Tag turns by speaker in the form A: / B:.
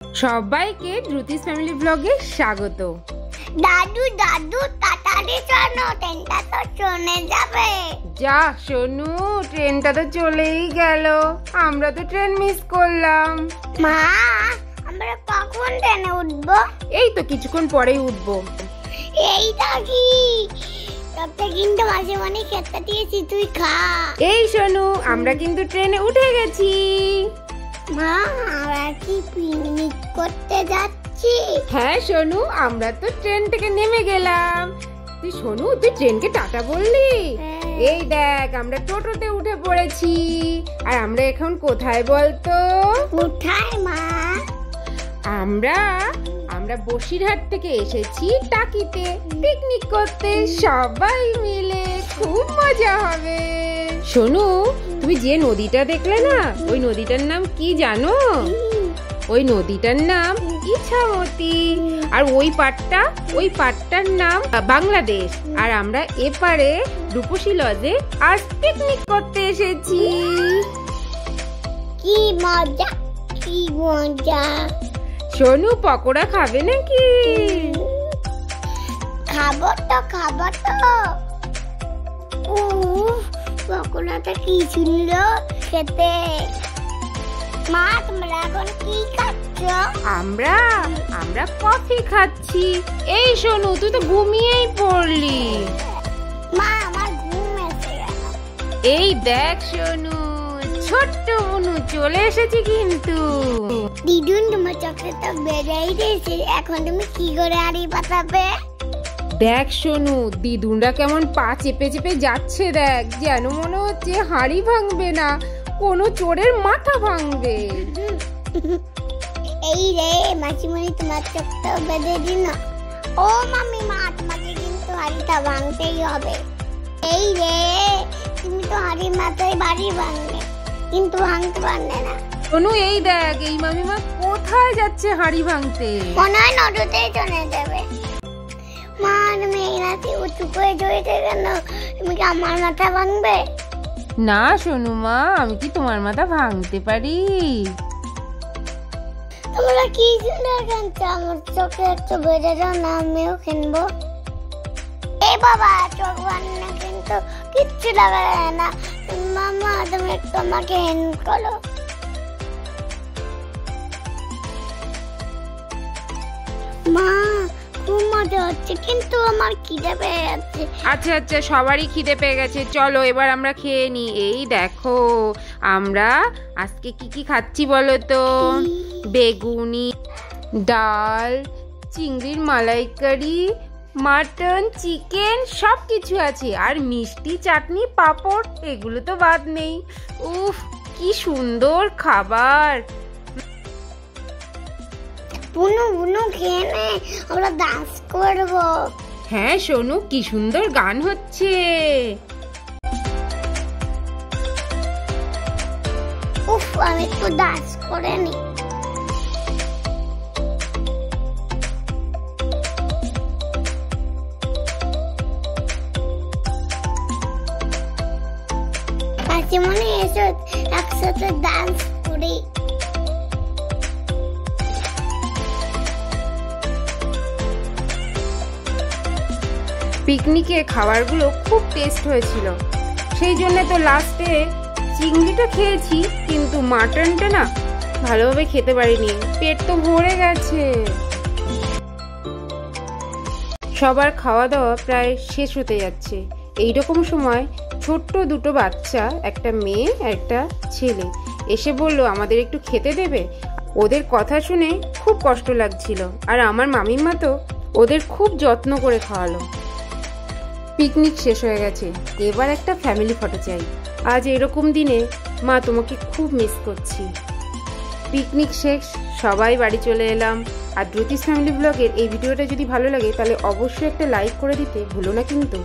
A: সবাইকে দ্রুতিস ফ্যামিলি ব্লগে স্বাগত।
B: দাদু দাদু তাড়াতাড়ি চলো, ট্রেনটা তো চলে যাবে।
A: যা সোনু, ট্রেনটা তো চলেই গেল, আমরা তো ট্রেন মিস করলাম।
B: মা, আমরা কখন ট্রেনে উঠবো?
A: এই তো কিছুক্ষণ পরেই উঠবো।
B: এইটা কি? তবে কিন্তু মাঝে মাঝে খেতে দিয়েছি, তুই খা।
A: এই সোনু, আমরা কিন্তু ট্রেনে উঠে গেছি।
B: মা, আমরা কি পিকনিক করতে যাচ্ছি?
A: হ্যাঁ সোনু, আমরা তো ট্রেন থেকে নেমে গেলাম। তুই সোনু, তুই ট্রেনকে টাটা বললি? এই দেখ, আমরা টোটোতে উঠে পড়েছি। আর আমরা এখন কোথায় বলতো?
B: কোথায় মা?
A: আমরা বসিরহাট থেকে এসেছি টাকিতে পিকনিক করতে, সবাই মিলে খুব মজা হবে। সোনু, তুমি যে নদীটা দেখলে না, ওই নদীটার নাম কি জানো? ওই নদীটার নাম ইছামতি। আর ওই পাড়টার নাম বাংলাদেশ। আর আমরা এপারে রূপসী লজে আজ পিকনিক করতে এসেছি।
B: কি মজা, কি মজা।
A: সোনু, পকোড়া খাবে নাকি?
B: খাবো তো। পকোড়াটা কি সুন্দর খেতে। মা, তোমরা এখন কি খাচ্ছ?
A: আমরা কফি খাচ্ছি। এই সোনু, তুই তো ঘুমিয়েই পড়লি।
B: মা, আমার ঘুম এসে গেল।
A: এই দেখ সোনু, ছোট্ট বুনু চলে এসেছি কিন্তু।
B: দিদুন, তোমার চকলেটটা বেড়েই দিয়েছে, এখন তুমি কি করে হাড়ি পাতাবে?
A: দেখ সোনু, দিদুনরা কেমন পা চেপে চেপে যাচ্ছে দেখ, যেন মনে হচ্ছে হাড়ি ভাঙবে না, কোনো চোরের মাথা ভাঙবে।
B: এই রে মাসিমণি, তোমার চোখটা বেঁধে দিন না। ও মামি, মা, তোমাকে কিন্তু হাড়িটা ভাঙতেই হবে। এই রে, তুমি তো হাড়ির মাথায় বাড়ি ভাঙলে, কিন্তু ভাঙতে পারলে না।
A: সোনু, এই দেখ, এই মামিমা কোথায় যাচ্ছে হাড়ি ভাঙতে?
B: মনে হয় নদীতেই চলে যাবে। মা, তুমি এই রাতে উঁচু করে জড়িতে কেন? তুমি কি আমার মাথা ভাঙবে?
A: না সোনু মা, আমি কি তোমার মাথা ভাঙতে পারি?
B: তোমরা কি সুন্দর খেলছো, আমার চোখে একটু বেঁধে দাও না, আমিও কিনবো। এই বাবা, চোখ বান্না কিন্তু কিচ্ছু লাগা যায় না। মামা, তুমি একটু আমাকে হেল্প করো। মা, খুব মজা হচ্ছে, কিন্তু আমার খিদে পেয়ে যাচ্ছে।
A: আচ্ছা, সবারই খিদে পেয়ে গেছে, চলো এবার আমরা খেয়ে নিই। এই দেখো, আমরা আজকে কি খাচ্ছি বলো তো? বেগুনি, ডাল, চিংড়ির মালাইকারি, মাটন, চিকেন সব কিছু আছে। আর মিষ্টি, চাটনি, পাঁপড়, এগুলো তো বাদ নেই। উফ, কি সুন্দর খাবার।
B: বুনু খেয়ে নে, আমরা ডান্স করবো।
A: হ্যাঁ সোনু, কি সুন্দর গান হচ্ছে।
B: উফ, আমি একটু ডান্স করে নি। মাসিমণি, এসো একসাথে ডান্স করি।
A: পিকনিকে খাবারগুলো খুব টেস্ট হয়েছিল, সেই জন্য তো লাস্টে চিংড়িটা খেয়েছি, কিন্তু মাটনটা না ভালোভাবে খেতে পারিনি, পেট তো ভরে গেছে। সবার খাওয়া দাওয়া প্রায় শেষ হতে যাচ্ছে। এইরকম সময় ছোট্ট দুটো বাচ্চা, একটা মেয়ে আর একটা ছেলে, এসে বলল আমাদের একটু খেতে দেবে। ওদের কথা শুনে খুব কষ্ট লাগছিল, আর আমার মামিমা তো ওদের খুব যত্ন করে খাওয়ালো। পিকনিক শেষ হয়ে গেছে, এবার একটা ফ্যামিলি ফটো চাই। আজ এরকম দিনে মা, তোমাকে খুব মিস করছি। পিকনিক শেষ, সবাই বাড়ি চলে এলাম। আর দ্রুতিস ফ্যামিলি ব্লগের এই ভিডিওটা যদি ভালো লাগে তাহলে অবশ্যই একটা লাইক করে দিতে ভুলো না কিন্তু।